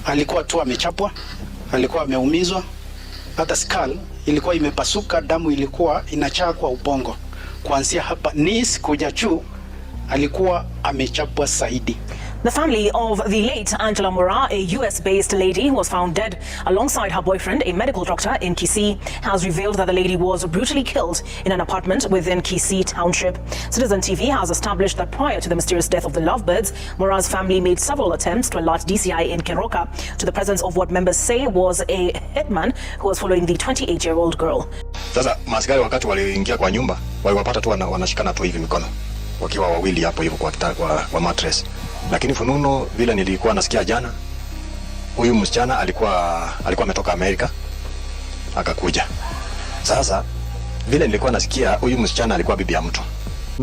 alikuwa tu amechapwa, alikuwa ameumizwa, hata skull ilikuwa imepasuka, damu ilikuwa inachaa kwa ubongo. Kuanzia hapa knees kuja juu alikuwa amechapwa zaidi. The family of the late Angela Moraa, a US-based lady who was found dead alongside her boyfriend, a medical doctor in Kisii, has revealed that the lady was brutally killed in an apartment within Kisii Township. Citizen TV has established that prior to the mysterious death of the lovebirds, Moraa's family made several attempts to alert DCI in Keroka to the presence of what members say was a hitman who was following the 28-year-old girl. Sasa maaskari wakati waliingia kwa nyumba, waliwapata tu wanashikana tu hivi mikono, wakiwa wawili hapo hivyo kwa mattress. Lakini fununo vile nilikuwa nasikia jana, huyu msichana alikuwa ametoka Amerika akakuja. Sasa vile nilikuwa nasikia huyu msichana alikuwa bibi ya mtu.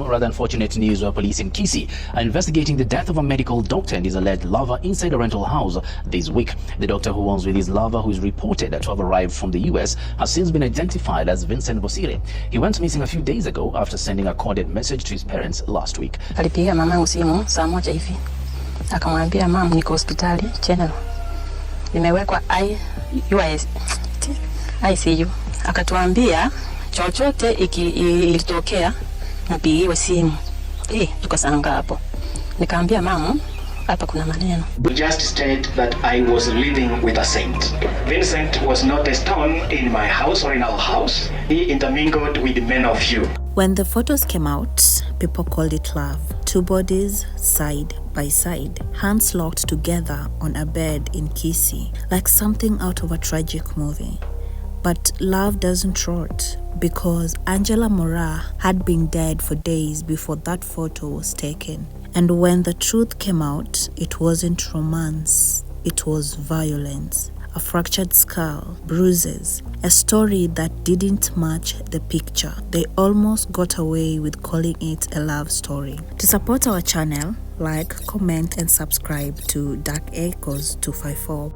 Rather unfortunate news where police in Kisii are investigating the death of a medical doctor and his alleged lover inside a rental house this week. The doctor who was with his lover, who is reported to have arrived from the US, has since been identified as Vincent Bosire. He went missing a few days ago after sending a coded message to his parents last week. Alipigia mamangu simu saa moja hivi. Akamwambia mama, niko hospitali General. Nimewekwa ICU. Akatuambia chochote ilitokea mpigiwe simu. Tukasanga hapo. Nikaambia mama, hapa kuna maneno. Just state that I was living with a saint. Vincent was not a stone in my house or in our house. He intermingled with men of you. When the photos came out, people called it love. Two bodies side by side, hands locked together on a bed in Kisii, like something out of a tragic movie. But love doesn't rot, because Angela Moraa had been dead for days before that photo was taken. And when the truth came out, it wasn't romance, it was violence. A fractured skull, bruises, a story that didn't match the picture. They almost got away with calling it a love story. To support our channel, like, comment and subscribe to Dark Echoes 254.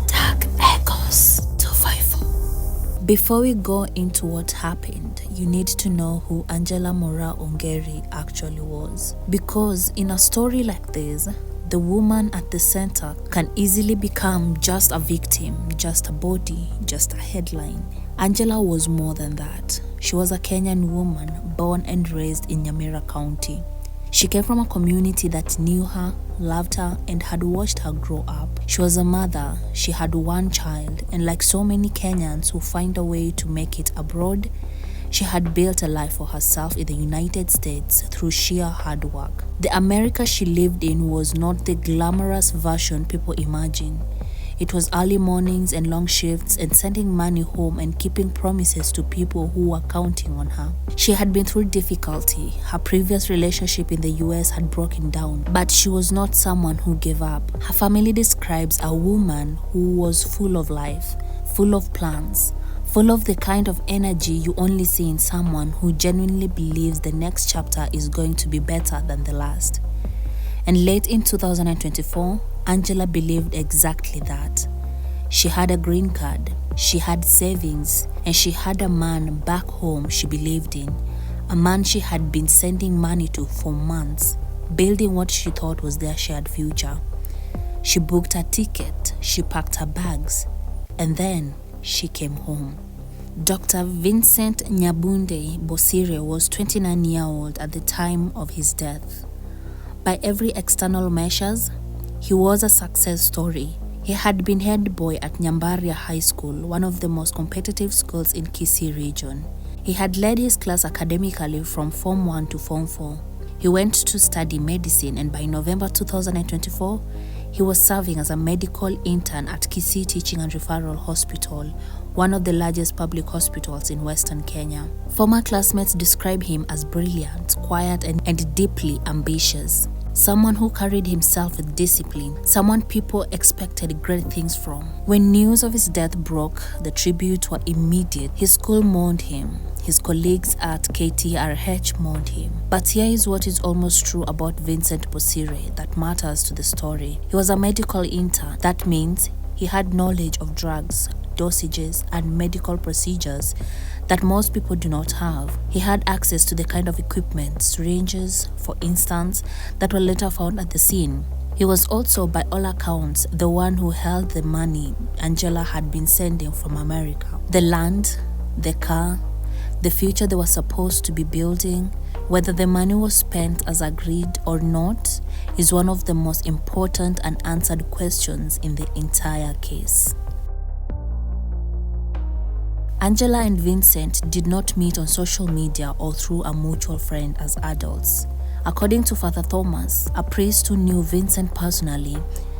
Dark Echoes 254. Before we go into what happened, you need to know who Angela Moraa Ongeri actually was. Because in a story like this, the woman at the center can easily become just a victim, just a body, just a headline. Angela was more than that. She was a Kenyan woman born and raised in Nyamira County. She came from a community that knew her, loved her, and had watched her grow up. She was a mother, she had one child, and like so many Kenyans who find a way to make it abroad, she had built a life for herself in the United States through sheer hard work. The America she lived in was not the glamorous version people imagine. It was early mornings and long shifts and sending money home and keeping promises to people who were counting on her. She had been through difficulty. Her previous relationship in the US had broken down, but she was not someone who gave up. Her family describes a woman who was full of life, full of plans, full of the kind of energy you only see in someone who genuinely believes the next chapter is going to be better than the last. And late in 2024, Angela believed exactly that. She had a green card, she had savings, and she had a man back home she believed in. A man she had been sending money to for months, building what she thought was their shared future. She booked a ticket, she packed her bags, and then she came home. Dr. Vincent Bosire was 29-year-old at the time of his death. By every external measures, he was a success story. He had been head boy at Nyamira High School, one of the most competitive schools in Kisii region. He had led his class academically from Form 1 to Form 4. He went to study medicine, and by November 2024, he was serving as a medical intern at Kisii Teaching and Referral Hospital, one of the largest public hospitals in Western Kenya. Former classmates describe him as brilliant, quiet, and deeply ambitious. Someone who carried himself with discipline, someone people expected great things from. When news of his death broke, the tributes were immediate. His school mourned him. His colleagues at KTRH mourned him. But here is what is almost true about Vincent Bosire that matters to the story. He was a medical intern. That means he had knowledge of drugs, dosages, and medical procedures that most people do not have. He had access to the kind of equipment, syringes, for instance, that were later found at the scene. He was also, by all accounts, the one who held the money Angela had been sending from America. The land, the car, the future they were supposed to be building, whether the money was spent as agreed or not, is one of the most important unanswered questions in the entire case. Angela and Vincent did not meet on social media or through a mutual friend as adults. According to Father Thomas, a priest who knew Vincent personally,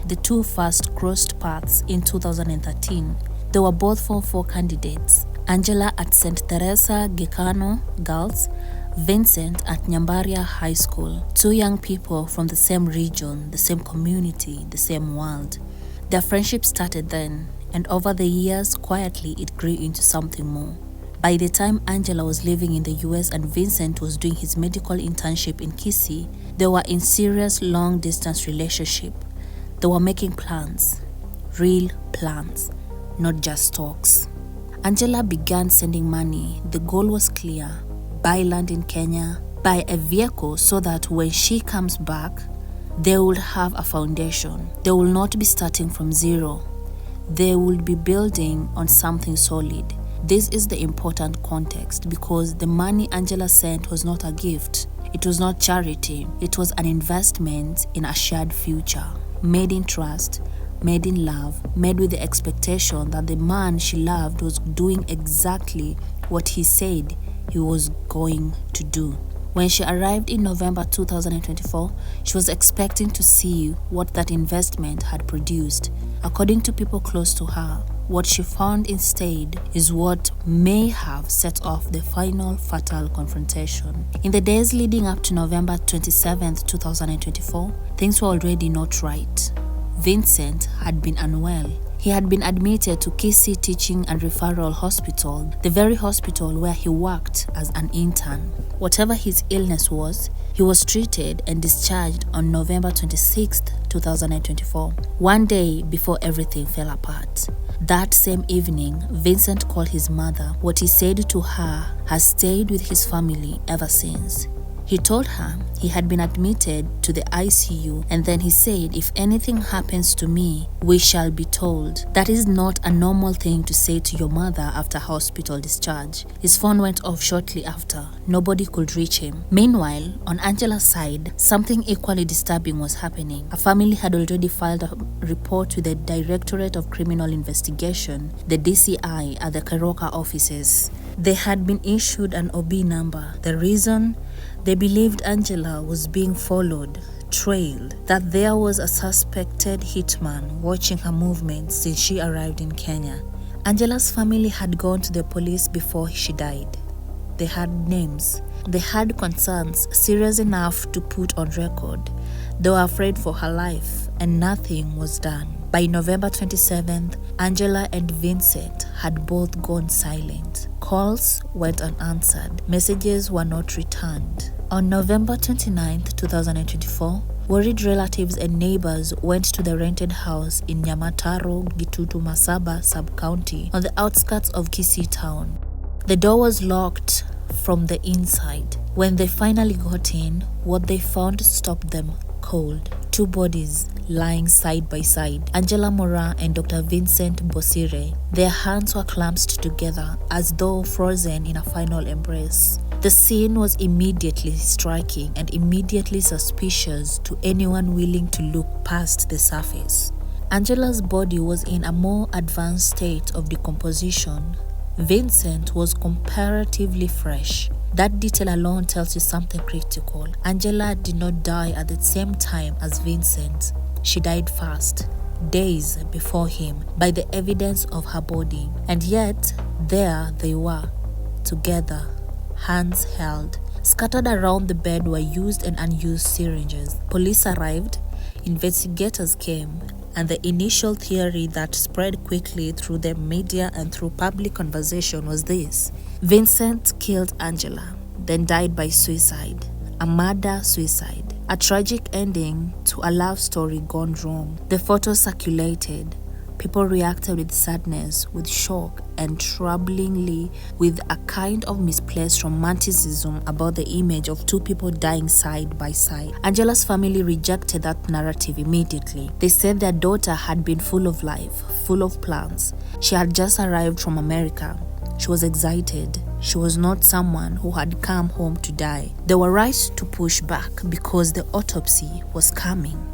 the two first crossed paths in 2013. They were both Form 4 candidates, Angela at St. Teresa Gicano Girls, Vincent at Nyamira High School, two young people from the same region, the same community, the same world. Their friendship started then, and over the years, quietly it grew into something more. By the time Angela was living in the US and Vincent was doing his medical internship in Kisii, they were in serious long-distance relationship. They were making plans, real plans, not just talks. Angela began sending money. The goal was clear: buy land in Kenya, buy a vehicle so that when she comes back, they will have a foundation. They will not be starting from zero. They will be building on something solid. This is the important context because the money Angela sent was not a gift. It was not charity. It was an investment in a shared future, made in trust, made in love, made with the expectation that the man she loved was doing exactly what he said he was going to do. When she arrived in November 2024, she was expecting to see what that investment had produced. According to people close to her, what she found instead is what may have set off the final fatal confrontation. In the days leading up to November 27, 2024, things were already not right. Vincent had been unwell. He had been admitted to Kisii Teaching and Referral Hospital, the very hospital where he worked as an intern. Whatever his illness was, he was treated and discharged on November 26, 2024, one day before everything fell apart. That same evening, Vincent called his mother. What he said to her has stayed with his family ever since. He told her he had been admitted to the ICU, and then he said, "If anything happens to me, we shall be told." That is not a normal thing to say to your mother after hospital discharge. His phone went off shortly after. Nobody could reach him. Meanwhile, on Angela's side, something equally disturbing was happening. A family had already filed a report with the Directorate of Criminal Investigation, the DCI, at the Karoka offices. They had been issued an OB number. The reason? They believed Angela was being followed, trailed, that there was a suspected hitman watching her movements since she arrived in Kenya. Angela's family had gone to the police before she died. They had names. They had concerns serious enough to put on record. They were afraid for her life, and nothing was done. By November 27th, Angela and Vincent had both gone silent. Calls went unanswered. Messages were not returned. On November 29th, 2024, worried relatives and neighbors went to the rented house in Nyamataro, Gitutu Masaba sub-county on the outskirts of Kisii town. The door was locked from the inside. When they finally got in, what they found stopped them cold. Two bodies lying side by side, Angela Moraa and Dr. Vincent Bosire. Their hands were clasped together as though frozen in a final embrace. The scene was immediately striking and immediately suspicious to anyone willing to look past the surface. Angela's body was in a more advanced state of decomposition. Vincent was comparatively fresh. That detail alone tells you something critical. Angela did not die at the same time as Vincent. She died fast, days before him, by the evidence of her body. And yet, there they were, together, hands held. Scattered around the bed were used and unused syringes. Police arrived, investigators came, and the initial theory that spread quickly through the media and through public conversation was this: Vincent killed Angela, then died by suicide. A murder-suicide. A tragic ending to a love story gone wrong. The photos circulated. people reacted with sadness, with shock, and troublingly with a kind of misplaced romanticism about the image of two people dying side by side. Angela's family rejected that narrative immediately. They said their daughter had been full of life, full of plans. She had just arrived from America. She was excited. She was not someone who had come home to die. They were right to push back because the autopsy was coming.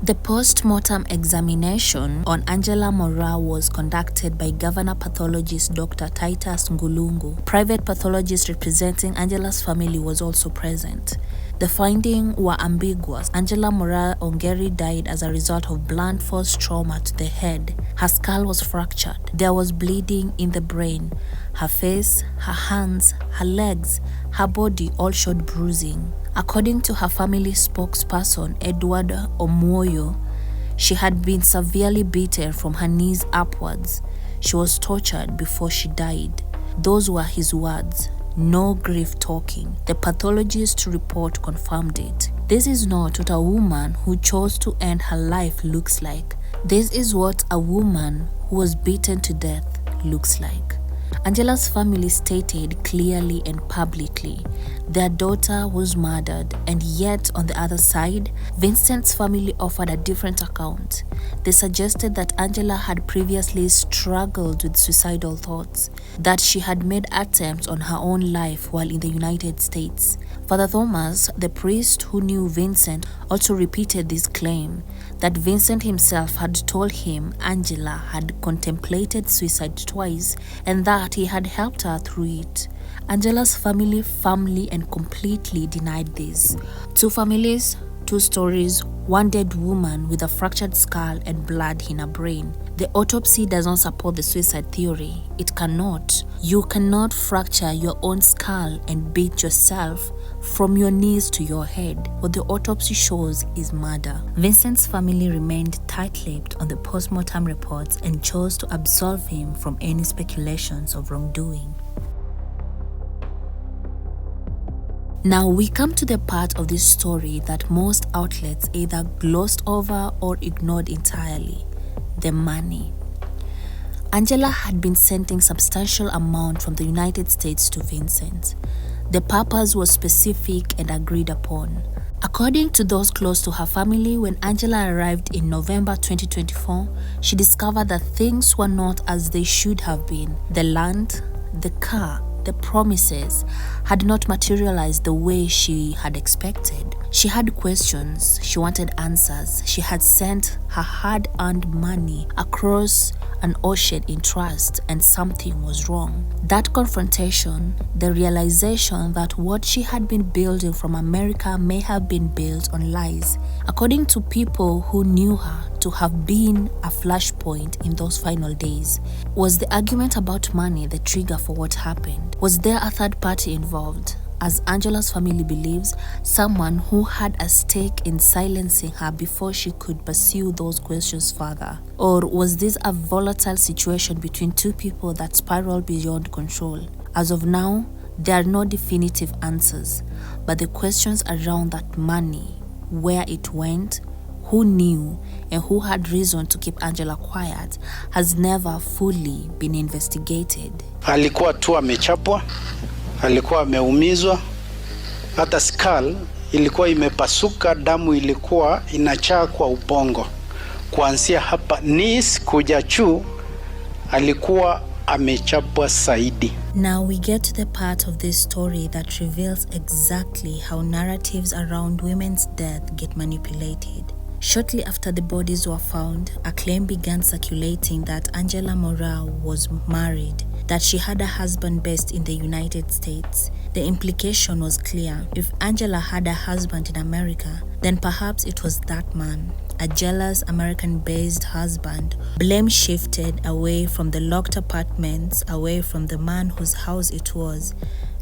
The post-mortem examination on Angela Moraa was conducted by Governor Pathologist Dr. Titus Ngulungu. Private pathologist representing Angela's family was also present. The findings were ambiguous. Angela Moraa Ongeri died as a result of blunt force trauma to the head. Her skull was fractured. There was bleeding in the brain. Her face, her hands, her legs, her body all showed bruising. According to her family spokesperson, Edward Omoyo, she had been severely beaten from her knees upwards. She was tortured before she died. Those were his words. No grief talking. The pathologist report confirmed it. This is not what a woman who chose to end her life looks like. This is what a woman who was beaten to death looks like. Angela's family stated clearly and publicly their daughter was murdered, and yet on the other side, Vincent's family offered a different account. They suggested that Angela had previously struggled with suicidal thoughts, that she had made attempts on her own life while in the United States. Father Thomas, the priest who knew Vincent, also repeated this claim, that Vincent himself had told him Angela had contemplated suicide twice and that he had helped her through it. Angela's family firmly and completely denied this. Two families, two stories, one dead woman with a fractured skull and blood in her brain. The autopsy does not support the suicide theory. It cannot. You cannot fracture your own skull and beat yourself from your knees to your head. What the autopsy shows is murder. Vincent's family remained tight-lipped on the post-mortem reports and chose to absolve him from any speculations of wrongdoing. Now we come to the part of this story that most outlets either glossed over or ignored entirely: the money. Angela had been sending substantial amount from the United States to Vincent. The purpose was specific and agreed upon. According to those close to her family, when Angela arrived in November 2024, she discovered that things were not as they should have been. The land, the car, the promises had not materialized the way she had expected. She had questions, she wanted answers. She had sent her hard-earned money across an ocean in trust, and something was wrong. That confrontation, the realization that what she had been building from America may have been built on lies, according to people who knew her to have been a flashpoint in those final days. Was the argument about money the trigger for what happened? Was there a third party involved? As Angela's family believes, someone who had a stake in silencing her before she could pursue those questions further? Or was this a volatile situation between two people that spiraled beyond control? As of now, there are no definitive answers, but the questions around that money, where it went, who knew, and who had reason to keep Angela quiet has never fully been investigated. Alikuwa tu amechapwa, alikuwa ameumizwa, hata skull ilikuwa imepasuka, damu ilikuwa inachaa kwa ubongo. Kuanzia hapa knees kuja juu alikuwa amechapwa zaidi. Now we get to the part of this story that reveals exactly how narratives around women's death get manipulated. Shortly after the bodies were found, a claim began circulating that Angela Moraa was married, that she had a husband based in the United States. The implication was clear. If Angela had a husband in America, then perhaps it was that man, a jealous American-based husband. Blame shifted away from the locked apartments, away from the man whose house it was,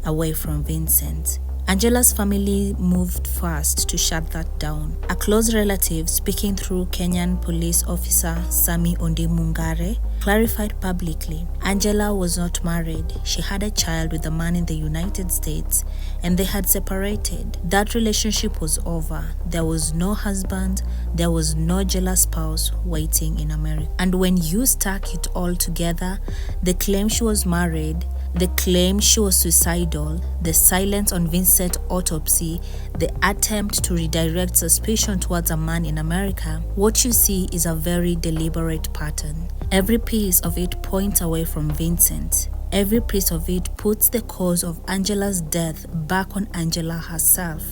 away from Vincent. Angela's family moved fast to shut that down. A close relative, speaking through Kenyan police officer Sami Ondimungare, clarified publicly, Angela was not married. She had a child with a man in the United States, and they had separated. That relationship was over. There was no husband, there was no jealous spouse waiting in America. And when you stack it all together, the claim she was married, the claim she was suicidal, the silence on Vincent's autopsy, the attempt to redirect suspicion towards a man in America, what you see is a very deliberate pattern. Every piece of it points away from Vincent. Every piece of it puts the cause of Angela's death back on Angela herself.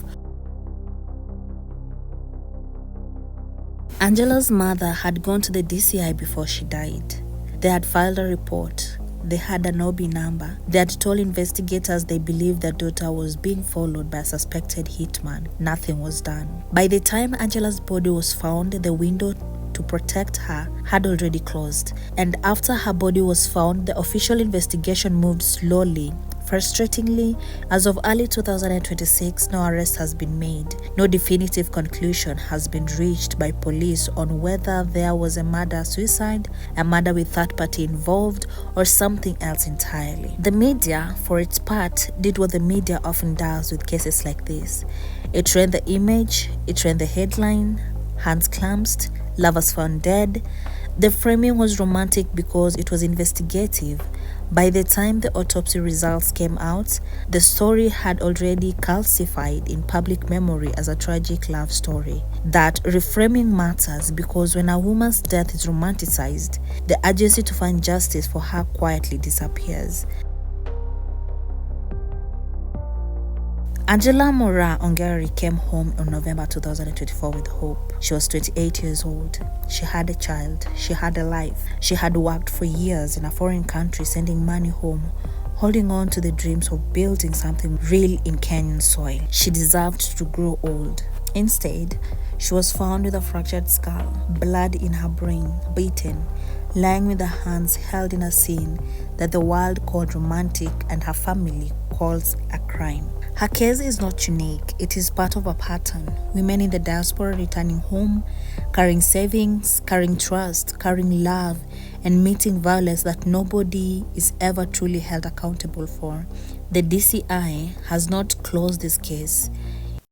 Angela's mother had gone to the DCI before she died. They had filed a report. They had an OB number. They had told investigators they believed their daughter was being followed by a suspected hitman. Nothing was done. By the time Angela's body was found, the window to protect her had already closed. And after her body was found, the official investigation moved slowly. Frustratingly, as of early 2026, no arrest has been made. No definitive conclusion has been reached by police on whether there was a murder-suicide, a murder with third party involved, or something else entirely. The media, for its part, did what the media often does with cases like this. It ran the image, it ran the headline, hands clasped, lovers found dead. The framing was romantic because it was investigative. By the time the autopsy results came out, the story had already calcified in public memory as a tragic love story. That reframing matters because when a woman's death is romanticized, the urgency to find justice for her quietly disappears. Angela Moraa Ongeri came home in November 2024 with hope. She was 28 years old. She had a child. She had a life. She had worked for years in a foreign country, sending money home, holding on to the dreams of building something real in Kenyan soil. She deserved to grow old. Instead, she was found with a fractured skull, blood in her brain, beaten, lying with her hands held in a scene that the world called romantic and her family calls a crime. Her case is not unique, it is part of a pattern. Women in the diaspora returning home, carrying savings, carrying trust, carrying love, and meeting violence that nobody is ever truly held accountable for. The DCI has not closed this case.